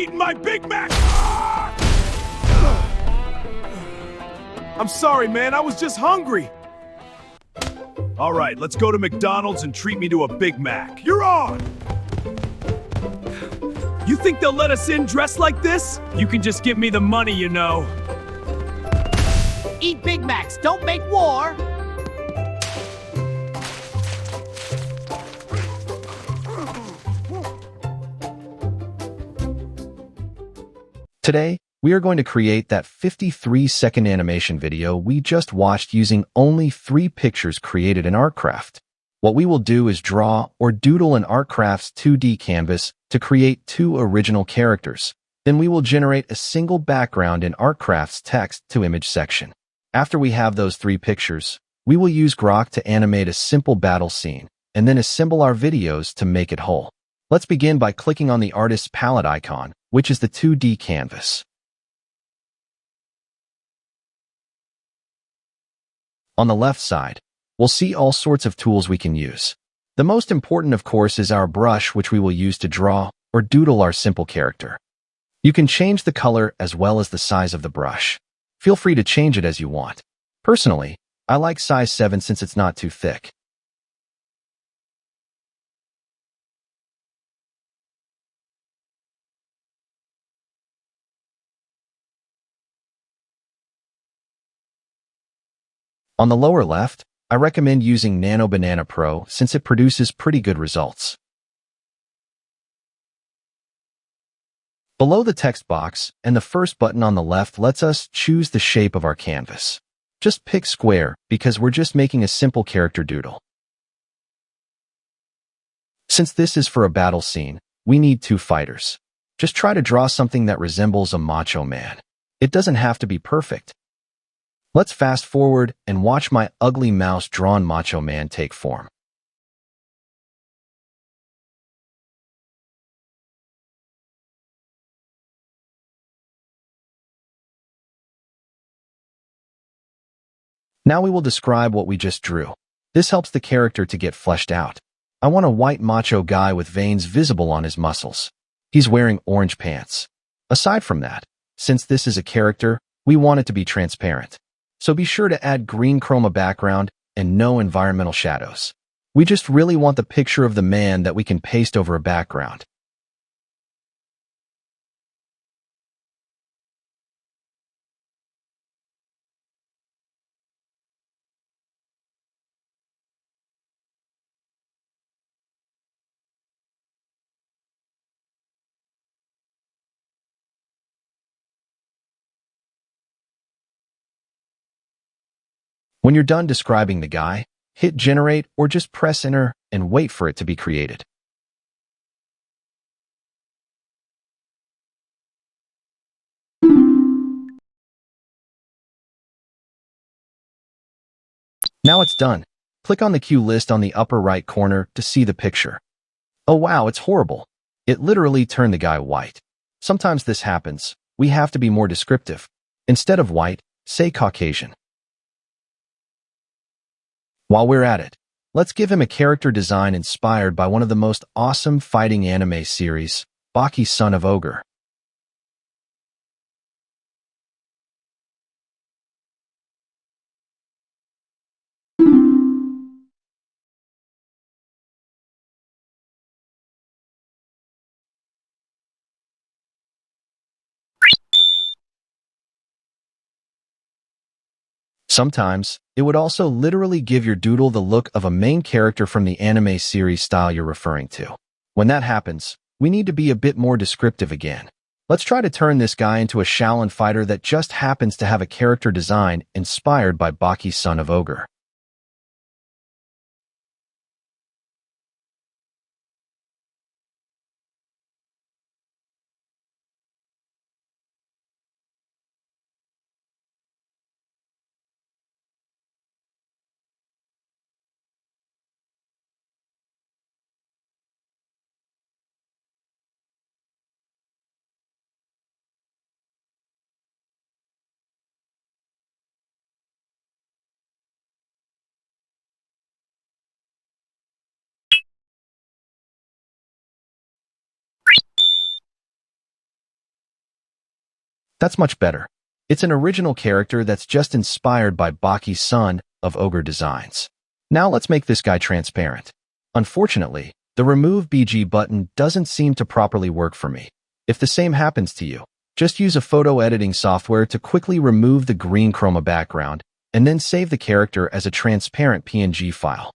eating my Big Mac! I'm sorry, man. I was just hungry. All right, let's go to McDonald's and treat me to a Big Mac. You're on! You think they'll let us in dressed like this? You can just give me the money, you know. Eat Big Macs, don't make war! Today, we are going to create that 53-second animation video we just watched using only 3 pictures created in ArtCraft. What we will do is draw or doodle in ArtCraft's 2D canvas to create 2 original characters. Then we will generate a single background in ArtCraft's text-to-image section. After we have those 3 pictures, we will use Grok to animate a simple battle scene, and then assemble our videos to make it whole. Let's begin by clicking on the artist's palette icon, which is the 2D canvas. On the left side, we'll see all sorts of tools we can use. The most important, of course, is our brush, which we will use to draw or doodle our simple character. You can change the color as well as the size of the brush. Feel free to change it as you want. Personally, I like size 7 since it's not too thick. On the lower left, I recommend using Nano Banana Pro since it produces pretty good results. Below the text box and the first button on the left lets us choose the shape of our canvas. Just pick square because we're just making a simple character doodle. Since this is for a battle scene, we need 2 fighters. Just try to draw something that resembles a macho man. It doesn't have to be perfect. Let's fast forward and watch my ugly mouse-drawn macho man take form. Now we will describe what we just drew. This helps the character to get fleshed out. I want a white macho guy with veins visible on his muscles. He's wearing orange pants. Aside from that, since this is a character, we want it to be transparent. So be sure to add green chroma background and no environmental shadows. We just really want the picture of the man that we can paste over a background. When you're done describing the guy, hit generate or just press enter and wait for it to be created. Now it's done. Click on the cue list on the upper right corner to see the picture. Oh wow, it's horrible. It literally turned the guy white. Sometimes this happens. We have to be more descriptive. Instead of white, say Caucasian. While we're at it, let's give him a character design inspired by one of the most awesome fighting anime series, Baki Son of Ogre. Sometimes, it would also literally give your doodle the look of a main character from the anime series style you're referring to. When that happens, we need to be a bit more descriptive again. Let's try to turn this guy into a Shaolin fighter that just happens to have a character design inspired by Baki Son of Ogre. That's much better. It's an original character that's just inspired by Baki's son of Ogre Designs. Now let's make this guy transparent. Unfortunately, the Remove BG button doesn't seem to properly work for me. If the same happens to you, just use a photo editing software to quickly remove the green chroma background and then save the character as a transparent PNG file.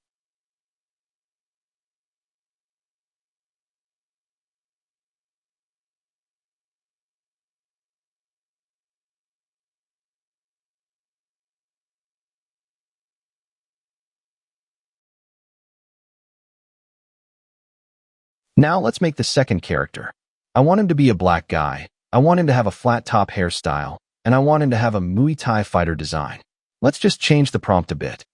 Now let's make the second character. I want him to be a black guy, I want him to have a flat top hairstyle, and I want him to have a Muay Thai fighter design. Let's just change the prompt a bit.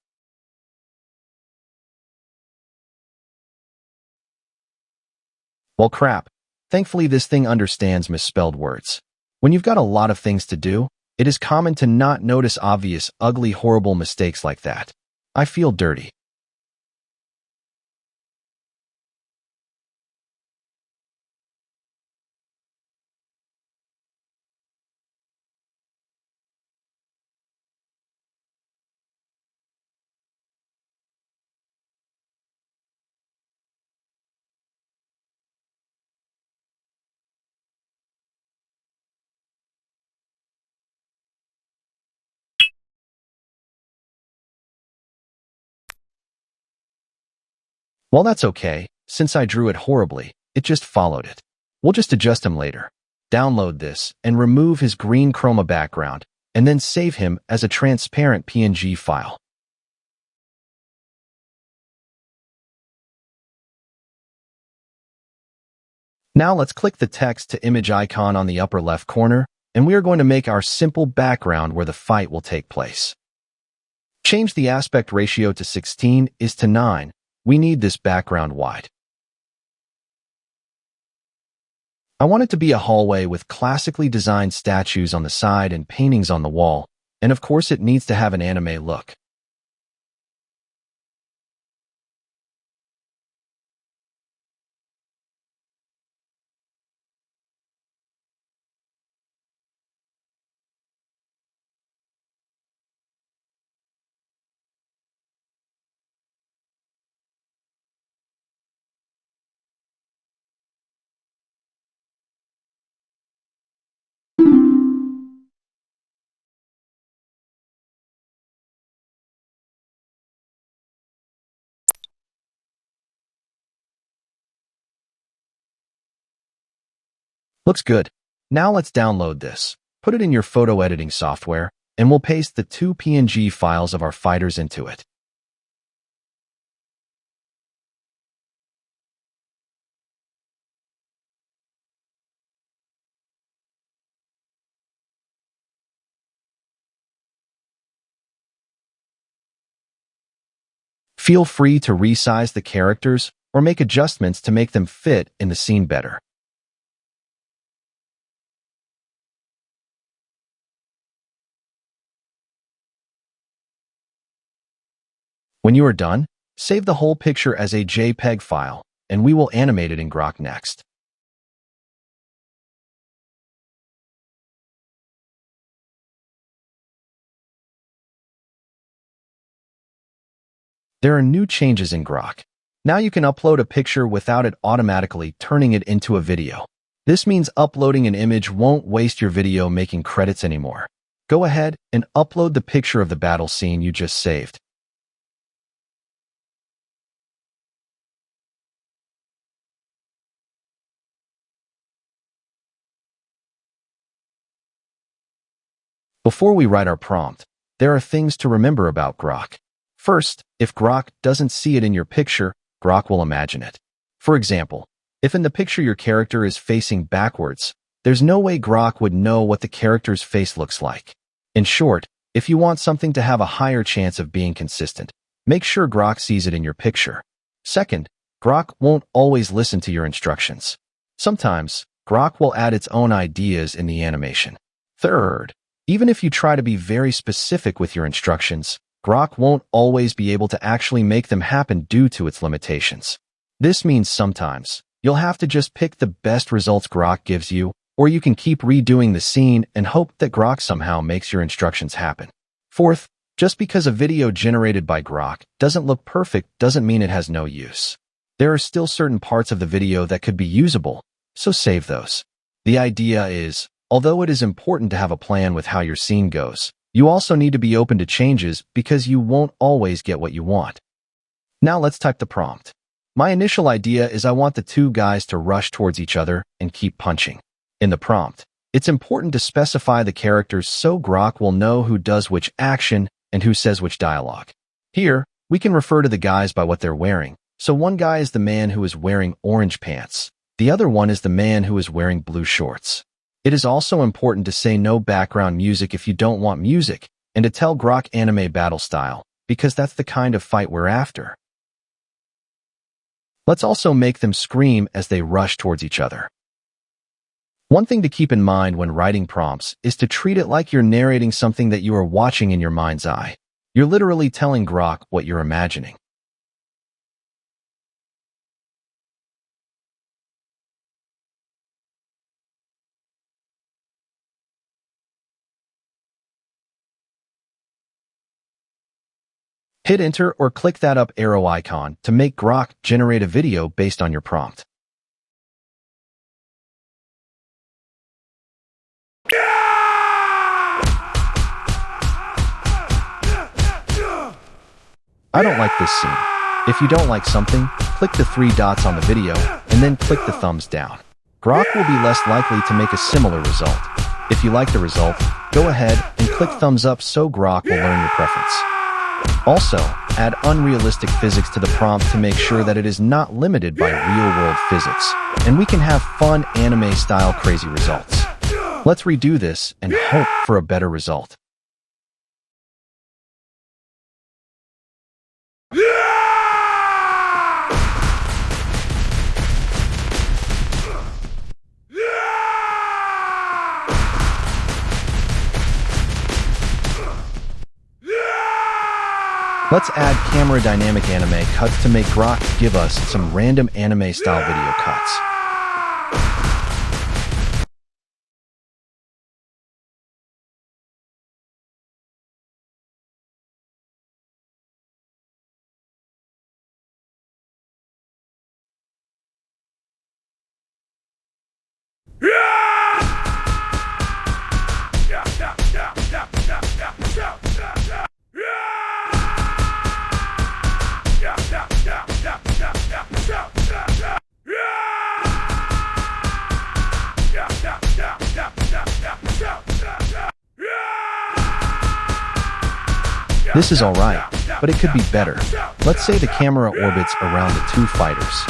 Well, crap. Thankfully, this thing understands misspelled words. When you've got a lot of things to do, it is common to not notice obvious, ugly, horrible mistakes like that. I feel dirty. Well, that's okay. Since I drew it horribly, it just followed it. We'll just adjust him later. Download this and remove his green chroma background, and then save him as a transparent PNG file. Now let's click the text to image icon on the upper left corner, and we are going to make our simple background where the fight will take place. Change the aspect ratio to 16:9. We need this background wide. I want it to be a hallway with classically designed statues on the side and paintings on the wall, and of course it needs to have an anime look. Looks good. Now let's download this. Put it in your photo editing software, and we'll paste the two PNG files of our fighters into it. Feel free to resize the characters or make adjustments to make them fit in the scene better. When you are done, save the whole picture as a JPEG file, and we will animate it in Grok next. There are new changes in Grok. Now you can upload a picture without it automatically turning it into a video. This means uploading an image won't waste your video making credits anymore. Go ahead and upload the picture of the battle scene you just saved. Before we write our prompt, there are things to remember about Grok. First, if Grok doesn't see it in your picture, Grok will imagine it. For example, if in the picture your character is facing backwards, there's no way Grok would know what the character's face looks like. In short, if you want something to have a higher chance of being consistent, make sure Grok sees it in your picture. Second, Grok won't always listen to your instructions. Sometimes, Grok will add its own ideas in the animation. Third, even if you try to be very specific with your instructions, Grok won't always be able to actually make them happen due to its limitations. This means sometimes, you'll have to just pick the best results Grok gives you, or you can keep redoing the scene and hope that Grok somehow makes your instructions happen. Fourth, just because a video generated by Grok doesn't look perfect doesn't mean it has no use. There are still certain parts of the video that could be usable, so save those. The idea is, although it is important to have a plan with how your scene goes, you also need to be open to changes because you won't always get what you want. Now let's type the prompt. My initial idea is I want the two guys to rush towards each other and keep punching. In the prompt, it's important to specify the characters so Grok will know who does which action and who says which dialogue. Here, we can refer to the guys by what they're wearing. So one guy is the man who is wearing orange pants. The other one is the man who is wearing blue shorts. It is also important to say no background music if you don't want music, and to tell Grok anime battle style, because that's the kind of fight we're after. Let's also make them scream as they rush towards each other. One thing to keep in mind when writing prompts is to treat it like you're narrating something that you are watching in your mind's eye. You're literally telling Grok what you're imagining. Hit enter or click that up arrow icon to make Grok generate a video based on your prompt. I don't like this scene. If you don't like something, click the three dots on the video and then click the thumbs down. Grok will be less likely to make a similar result. If you like the result, go ahead and click thumbs up so Grok will learn your preference. Also, add unrealistic physics to the prompt to make sure that it is not limited by real-world physics, and we can have fun anime-style crazy results. Let's redo this and hope for a better result. Let's add camera dynamic anime cuts to make Grok give us some random anime-style video cuts. This is alright, but it could be better. Let's say the camera orbits around the two fighters.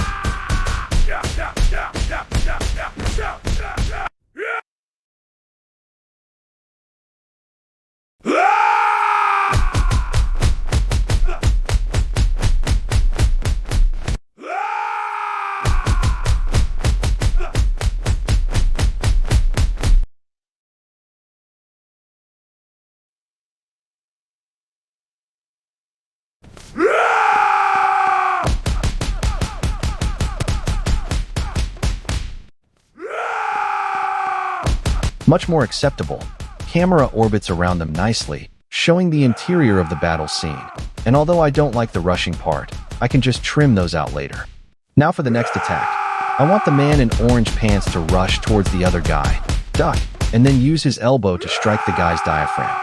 Much more acceptable. Camera orbits around them nicely, showing the interior of the battle scene. And although I don't like the rushing part, I can just trim those out later. Now for the next attack. I want the man in orange pants to rush towards the other guy, duck, and then use his elbow to strike the guy's diaphragm.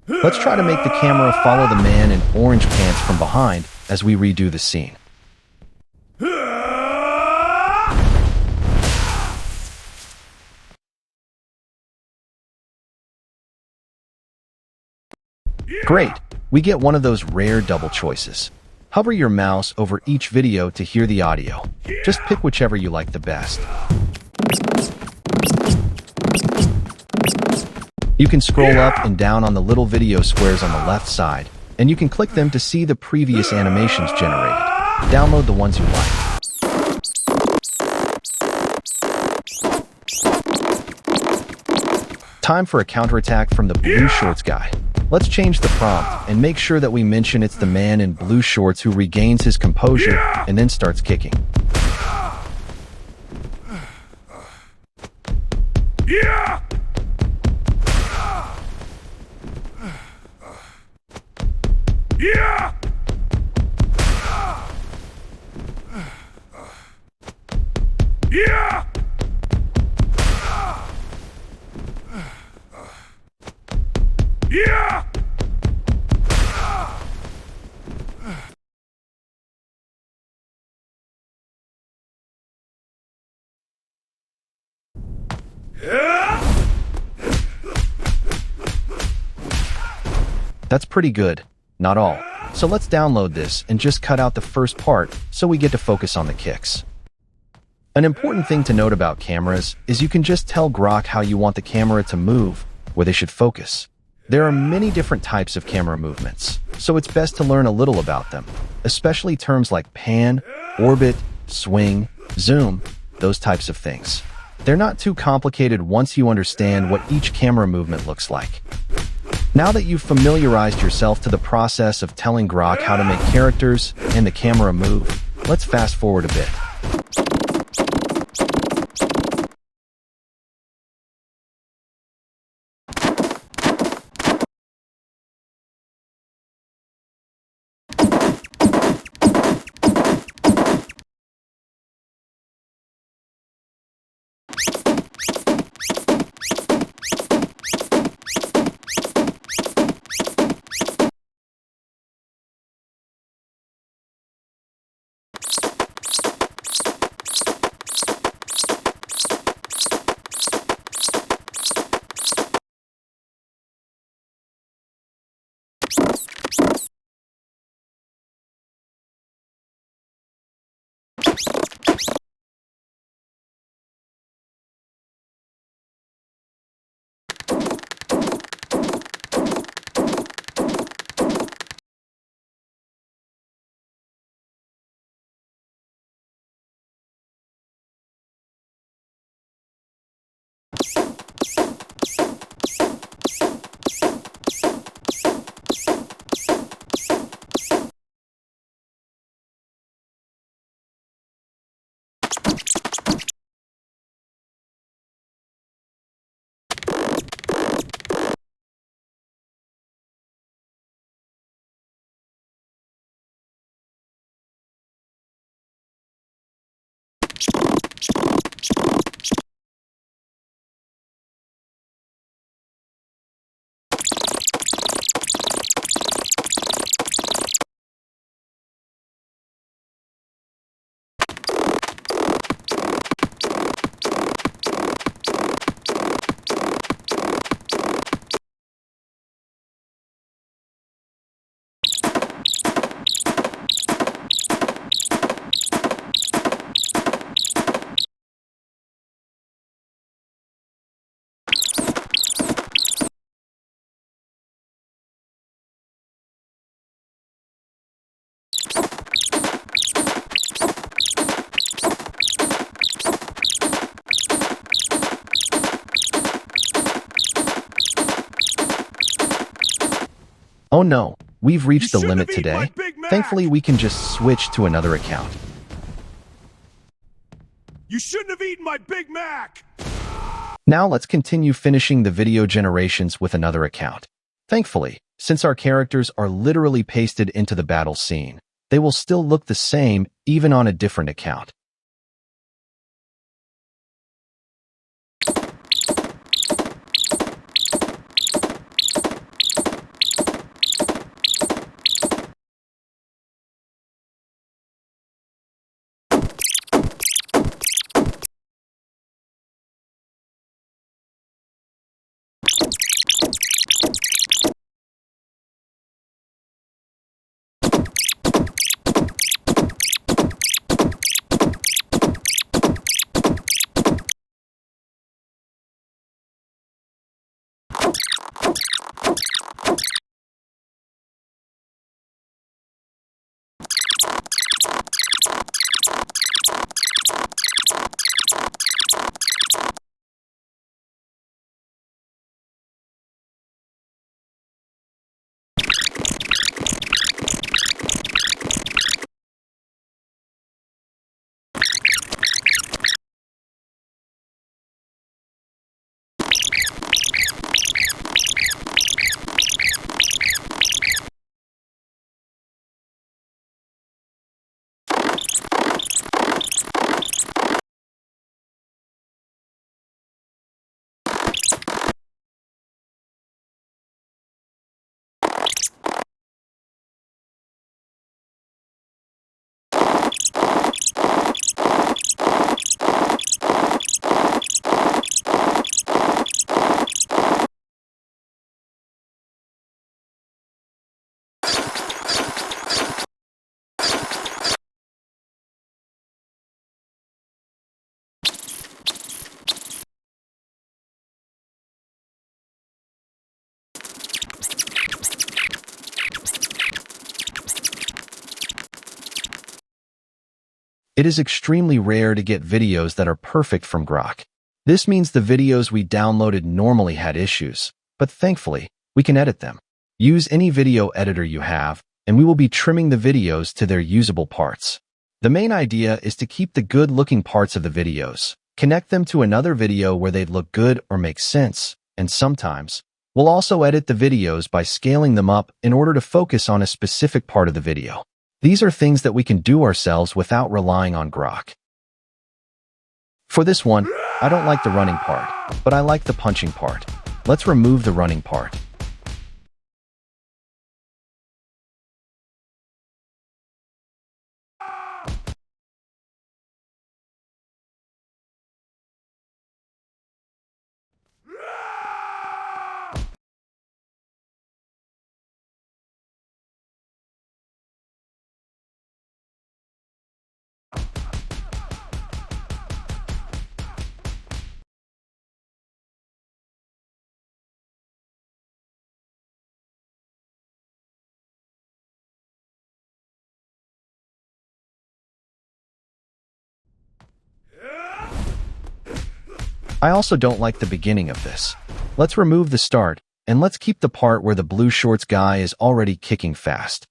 Let's try to make the camera follow the man in orange pants from behind as we redo the scene. Great! We get one of those rare double choices. Hover your mouse over each video to hear the audio. Just pick whichever you like the best. You can scroll up and down on the little video squares on the left side, and you can click them to see the previous animations generated. Download the ones you like. Time for a counterattack from the blue shorts guy. Let's change the prompt and make sure that we mention it's the man in blue shorts who regains his composure and then starts kicking. Yeah! Yeah! Yeah! Yeah! That's pretty good. Not all. So let's download this and just cut out the first part so we get to focus on the kicks. An important thing to note about cameras is you can just tell Grok how you want the camera to move, where they should focus. There are many different types of camera movements, so it's best to learn a little about them, especially terms like pan, orbit, swing, zoom, those types of things. They're not too complicated once you understand what each camera movement looks like. Now that you've familiarized yourself to the process of telling Grok how to make characters and the camera move, let's fast forward a bit. Oh no, we've reached the limit today. Thankfully, we can just switch to another account. You shouldn't have eaten my Big Mac! Now let's continue finishing the video generations with another account. Thankfully, since our characters are literally pasted into the battle scene, they will still look the same even on a different account. It is extremely rare to get videos that are perfect from Grok. This means the videos we downloaded normally had issues, but thankfully, we can edit them. Use any video editor you have, and we will be trimming the videos to their usable parts. The main idea is to keep the good-looking parts of the videos, connect them to another video where they'd look good or make sense, and sometimes, we'll also edit the videos by scaling them up in order to focus on a specific part of the video. These are things that we can do ourselves without relying on Grok. For this one, I don't like the running part, but I like the punching part. Let's remove the running part. I also don't like the beginning of this. Let's remove the start, and let's keep the part where the blue shorts guy is already kicking fast.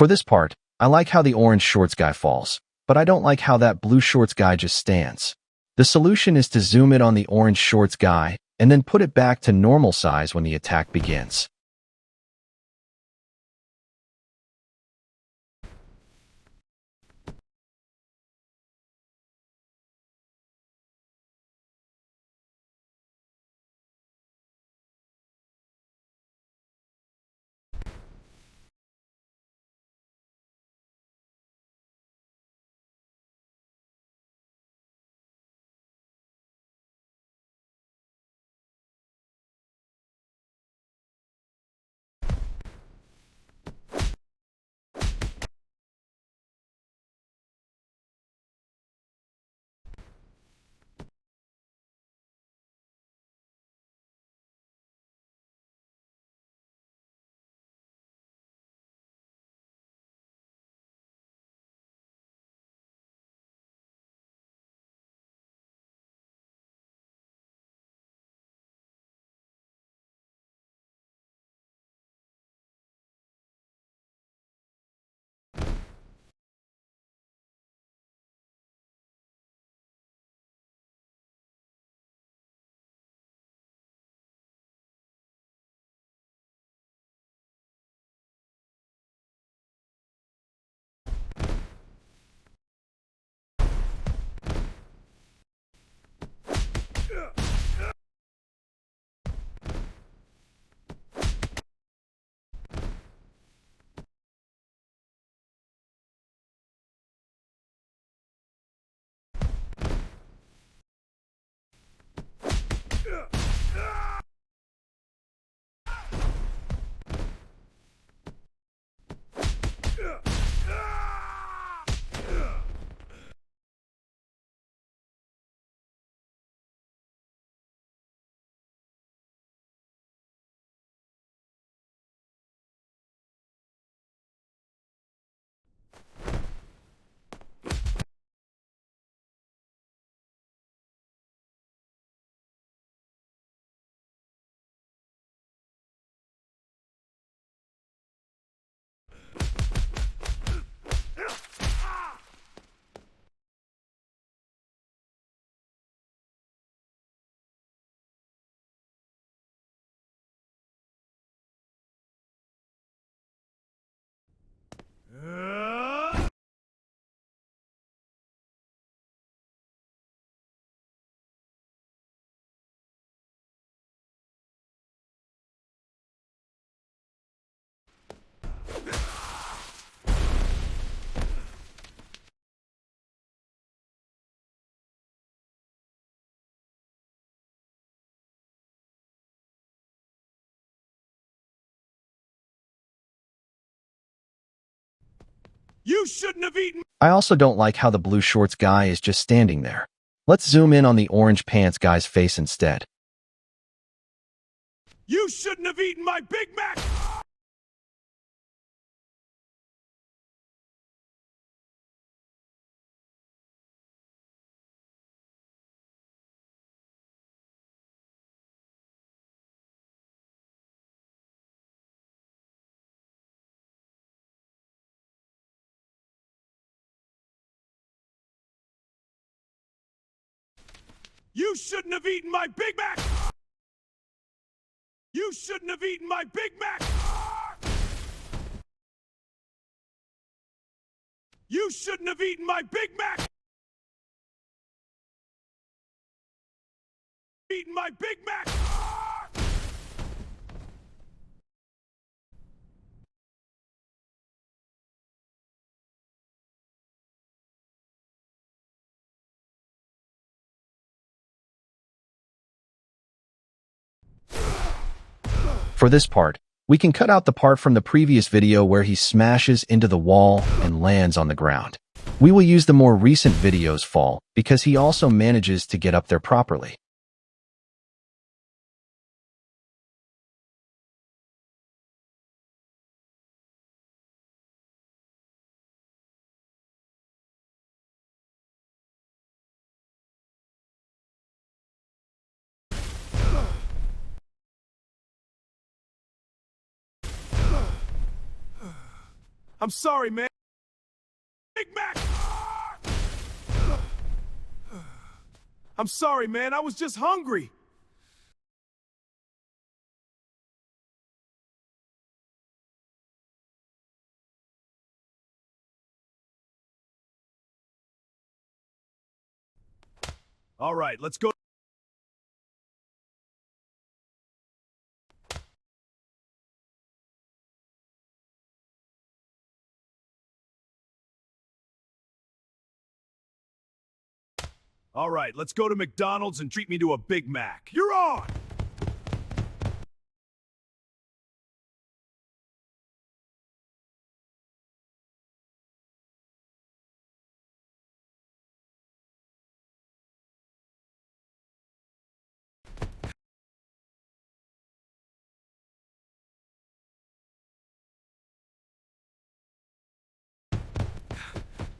For this part, I like how the orange shorts guy falls, but I don't like how that blue shorts guy just stands. The solution is to zoom in on the orange shorts guy and then put it back to normal size when the attack begins. You shouldn't have eaten. I also don't like how the blue shorts guy is just standing there. Let's zoom in on the orange pants guy's face instead. You shouldn't have eaten my Big Mac. You shouldn't have eaten my Big Mac. You shouldn't have eaten my Big Mac. You shouldn't have eaten my Big Mac. Eaten my Big Mac. For this part, we can cut out the part from the previous video where he smashes into the wall and lands on the ground. We will use the more recent video's fall because he also manages to get up there properly. I'm sorry, man. Big Mac. I'm sorry, man. I was just hungry. All right, let's go. All right, let's go to McDonald's and treat me to a Big Mac. You're on!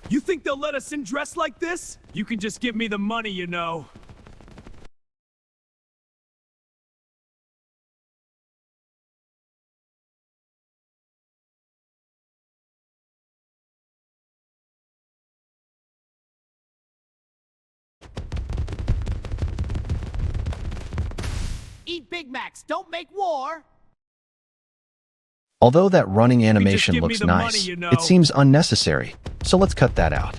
You think they'll let us in dressed like this? You can just give me the money, you know. Eat Big Macs, don't make war. Although that running animation give me looks the money, nice, you know. it seems unnecessary, so let's cut that out.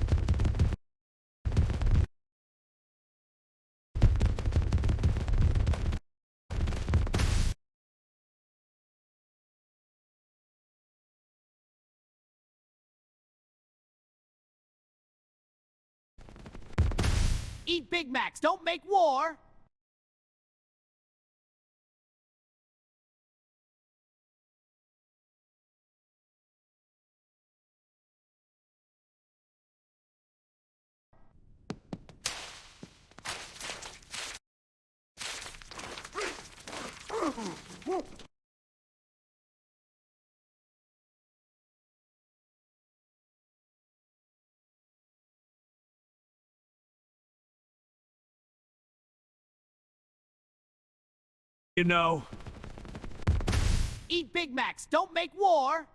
Eat Big Macs, don't make war. You know. Eat Big Macs, don't make war.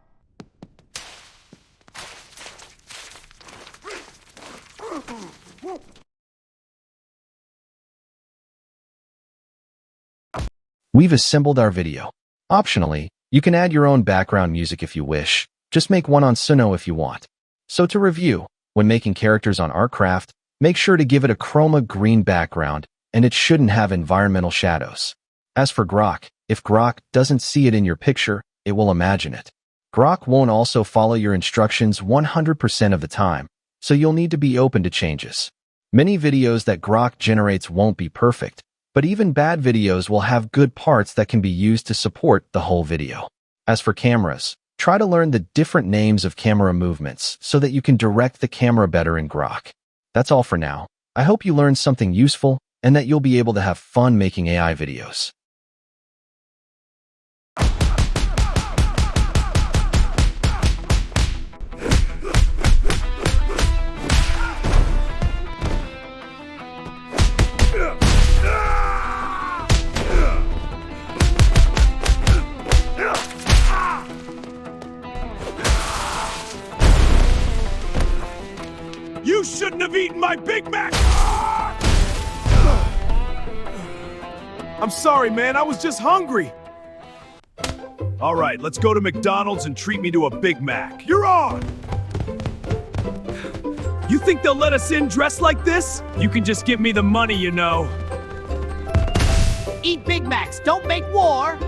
We've assembled our video. Optionally, you can add your own background music if you wish. Just make one on Suno if you want. So to review, when making characters on ArtCraft, make sure to give it a chroma green background, and it shouldn't have environmental shadows. As for Grok, if Grok doesn't see it in your picture, it will imagine it. Grok won't also follow your instructions 100% of the time, so you'll need to be open to changes. Many videos that Grok generates won't be perfect, but even bad videos will have good parts that can be used to support the whole video. As for cameras, Try to learn the different names of camera movements so that you can direct the camera better in Grok. That's all for now. I hope you learned something useful and that you'll be able to have fun making AI videos. You shouldn't have eaten my Big Mac! I'm sorry, man. I was just hungry. All right, let's go to McDonald's and treat me to a Big Mac. You're on! You think they'll let us in dressed like this? You can just give me the money, you know. Eat Big Macs, don't make war.